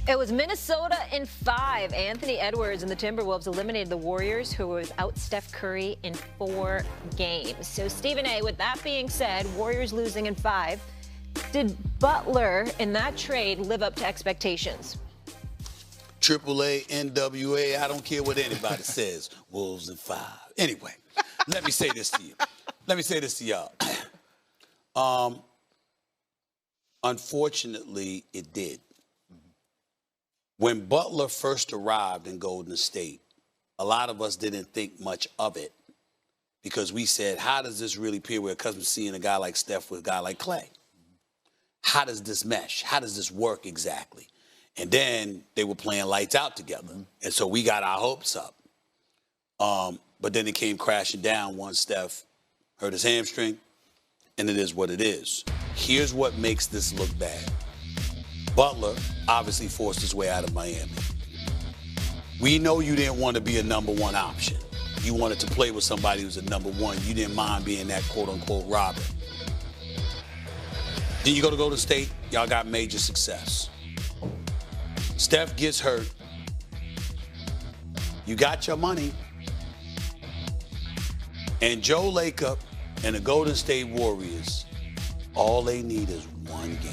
It was Minnesota in 5. Anthony Edwards and the Timberwolves eliminated the Warriors, who were without Steph Curry in 4 games. So, Stephen A., with that being said, Warriors losing in 5. Did Butler in that trade live up to expectations? AAA, NWA, I don't care what anybody says. Wolves in 5. Anyway, let me say this to you. Let me say this to y'all. Unfortunately, it did. When Butler first arrived in Golden State, a lot of us didn't think much of it because we said, how does this really appear? We're accustomed to seeing a guy like Steph with a guy like Clay. How does this mesh? How does this work exactly? And then they were playing lights out together. And so we got our hopes up. But then it came crashing down once Steph hurt his hamstring, and it is what it is. Here's what makes this look bad. Butler obviously forced his way out of Miami. We know you didn't want to be a number 1 option. You wanted to play with somebody who's a number 1. You didn't mind being that quote-unquote Robin. Then you go to Golden State, y'all got major success. Steph gets hurt. You got your money. And Joe Lacob and the Golden State Warriors, all they need is 1 game.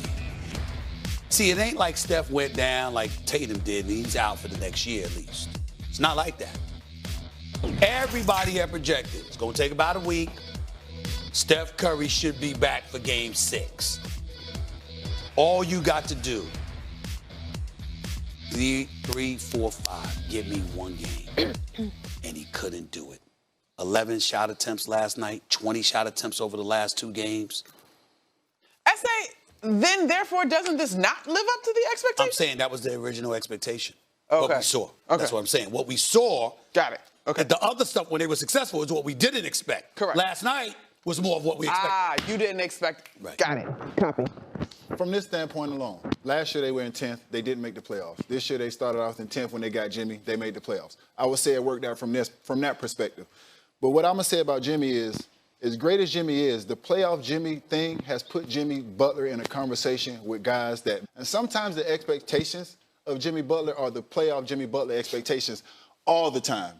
See, it ain't like Steph went down like Tatum did and he's out for the next year at least. It's not like that. Everybody had projected it's going to take about a week. Steph Curry should be back for game 6. All you got to do, 3, 4, 5, give me 1 game. And he couldn't do it. 11 shot attempts last night, 20 shot attempts over the last 2 games. Then, therefore, doesn't this not live up to the expectation? I'm saying that was the original expectation. Okay. What we saw. Okay. That's what I'm saying. What we saw. Got it. Okay. The other stuff, when they were successful, is what we didn't expect. Correct. Last night was more of what we expected. You didn't expect. Right. Got it. Copy. From this standpoint alone, last year they were in 10th. They didn't make the playoffs. This year they started off in 10th when they got Jimmy. They made the playoffs. I would say it worked out from that perspective. But what I'm going to say about Jimmy is, as great as Jimmy is, the playoff Jimmy thing has put Jimmy Butler in a conversation with guys that, and sometimes the expectations of Jimmy Butler are the playoff Jimmy Butler expectations all the time.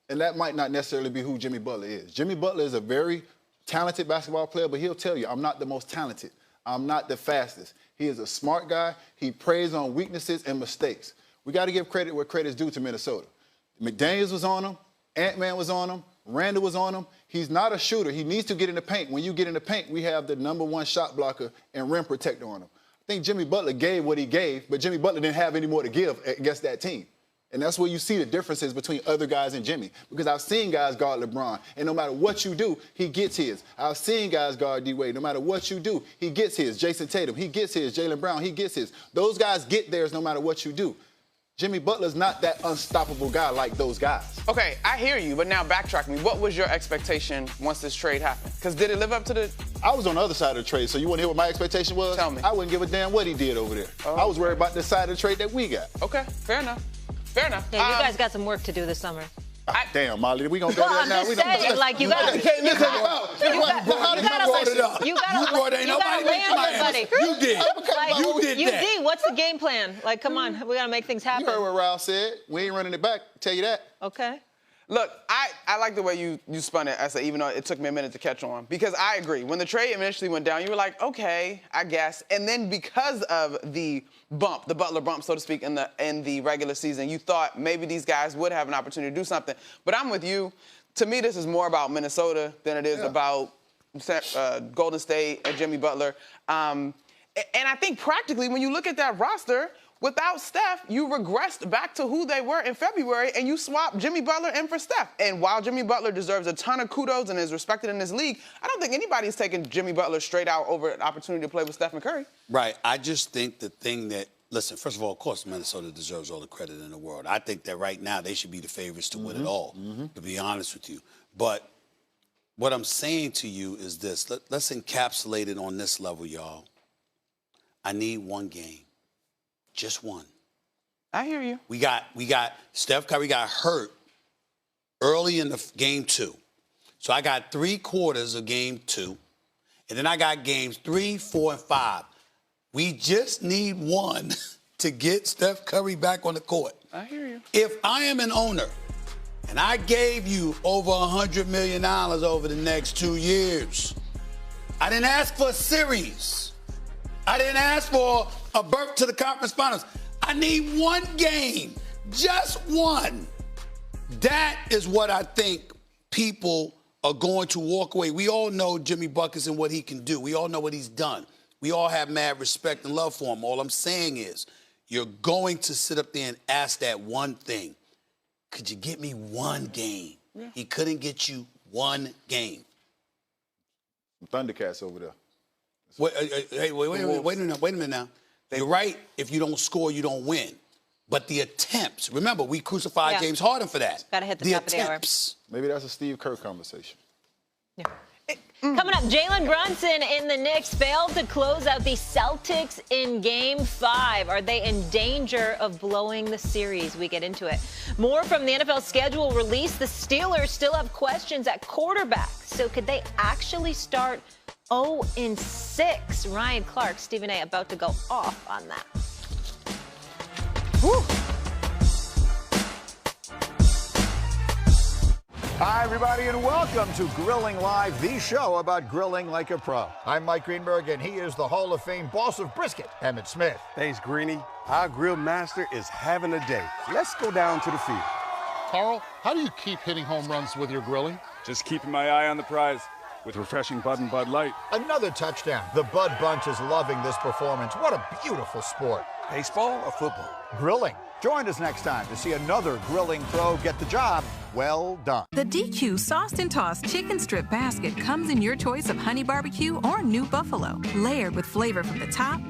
And that might not necessarily be who Jimmy Butler is. Jimmy Butler is a very talented basketball player, but he'll tell you, I'm not the most talented. I'm not the fastest. He is a smart guy. He preys on weaknesses and mistakes. We got to give credit where credit's due to Minnesota. McDaniels was on him. Ant-Man was on him. Randall was on him. He's not a shooter. He needs to get in the paint. When you get in the paint, we have the number 1 shot blocker and rim protector on him. I think Jimmy Butler gave what he gave, but Jimmy Butler didn't have any more to give against that team. And that's where you see the differences between other guys and Jimmy. Because I've seen guys guard LeBron, and no matter what you do, he gets his. I've seen guys guard D-Wade. No matter what you do, he gets his. Jason Tatum, he gets his. Jaylen Brown, he gets his. Those guys get theirs no matter what you do. Jimmy Butler's not that unstoppable guy like those guys. Okay, I hear you, but now backtrack me. What was your expectation once this trade happened? Because did it live up to the... I was on the other side of the trade, so you want to hear what my expectation was? Tell me. I wouldn't give a damn what he did over there. Oh. I was worried about the side of the trade that we got. Okay, fair enough. Fair enough. Yeah, you guys got some work to do this summer. Damn, Molly, we gonna go Well, there I'm now. just saying, like, you gotta, Ain't nobody land somebody. You did. Like, You did that. UD, what's the game plan? Like, come on, we gotta make things You heard happen. what Ralph said. We ain't running it back. Tell you that. Okay. Look, I like the way you spun it, Essa, even though it took me a minute to catch on. Because I agree. When the trade initially went down, you were like, okay, I guess. And then because of the bump, the Butler bump, so to speak, in the regular season, you thought maybe these guys would have an opportunity to do something. But I'm with you. To me, this is more about Minnesota than it is about Golden State and Jimmy Butler. And I think practically, when you look at that roster, without Steph, you regressed back to who they were in February, and you swapped Jimmy Butler in for Steph. And while Jimmy Butler deserves a ton of kudos and is respected in this league, I don't think anybody's taking Jimmy Butler straight out over an opportunity to play with Stephen Curry. Right. I just think the thing that, listen, first of all, of course, Minnesota deserves all the credit in the world. I think that right now they should be the favorites to win it all, to be honest with you. But what I'm saying to you is this. Let's encapsulate it on this level, y'all. I need 1 game. Just 1. I hear you. We got Steph Curry got hurt early in the game 2. So I got 3 quarters of game 2. And then I got games 3, 4, and 5. We just need 1 to get Steph Curry back on the court. I hear you. If I am an owner and I gave you over $100 million over the next 2 years, I didn't ask for a series. I didn't ask for a berth to the conference finals. I need one game, just one. That is what I think people are going to walk away. We all know Jimmy Buckets and what he can do. We all know what he's done. We all have mad respect and love for him. All I'm saying is you're going to sit up there and ask that one thing. Could you get me one game? Yeah. He couldn't get you one game. Thundercats over there. Wait a minute now. You're right. If you don't score, you don't win. But the attempts, remember, we crucified James Harden for that. Got to hit the top attempts. of the hour. Maybe that's a Steve Kerr conversation. Yeah. Coming up, Jalen Brunson and the Knicks failed to close out the Celtics in Game 5. Are they in danger of blowing the series? We get into it. More from the NFL schedule release. The Steelers still have questions at quarterback. So could they actually start 0-6? Ryan Clark, Stephen A. about to go off on that. Woo. Hi, everybody, and welcome to Grilling Live, the show about grilling like a pro. I'm Mike Greenberg, and he is the Hall of Fame boss of brisket, Emmett Smith. Thanks, Greeny. Our grill master is having a day. Let's go down to the field. Carl, how do you keep hitting home runs with your grilling? Just keeping my eye on the prize with refreshing Bud and Bud Light. Another touchdown. The Bud Bunch is loving this performance. What a beautiful sport. Baseball or football? Grilling. Join us next time to see another grilling pro get the job well done. The DQ Sauced and Tossed Chicken Strip Basket comes in your choice of honey barbecue or new buffalo, layered with flavor from the top,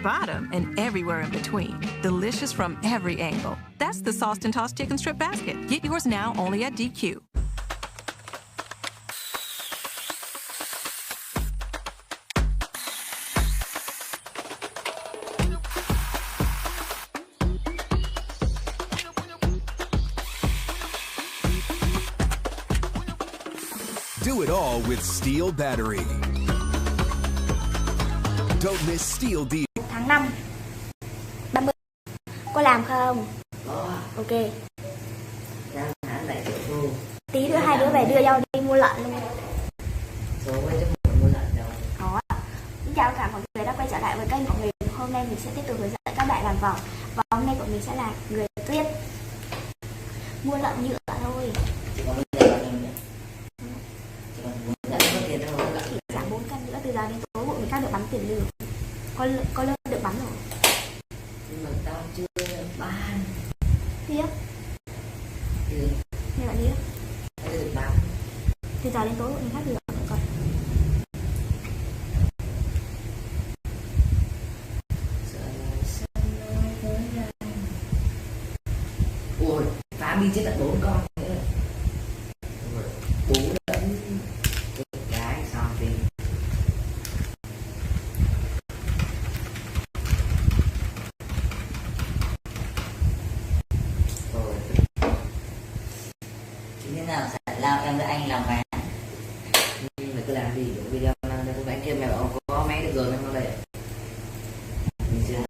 bottom, and everywhere in between. Delicious from every angle. That's the Sauced and Tossed Chicken Strip Basket. Get yours now only at DQ. Do it all with Steel Battery. Don't miss Steel Deal. Tháng 5 30 có làm không? Ok. Tí nữa hai đứa về đưa nhau đi mua lợn luôn. Có. Xin chào tất cả mọi người đã quay trở lại với kênh của mình. Hôm nay mình sẽ tiếp tục hướng dẫn các bạn làm vòng. Và hôm nay của mình sẽ là người tuyết. Mua lợn nhựa thôi. Giảm 4 cân nữa, từ giờ đến tối bọn mình khác được bắn tiền lương. Có lương được bắn rồi. Nhưng mà tao chưa bán. Tiếp. Nghe bạn biết. Được bắn. Từ giờ đến tối bọn mình khác được còn. Ôi, phá đi chết tận 4 con nữa. 4 lẫn cái xong thì thế nào sẽ lao em với anh làm bài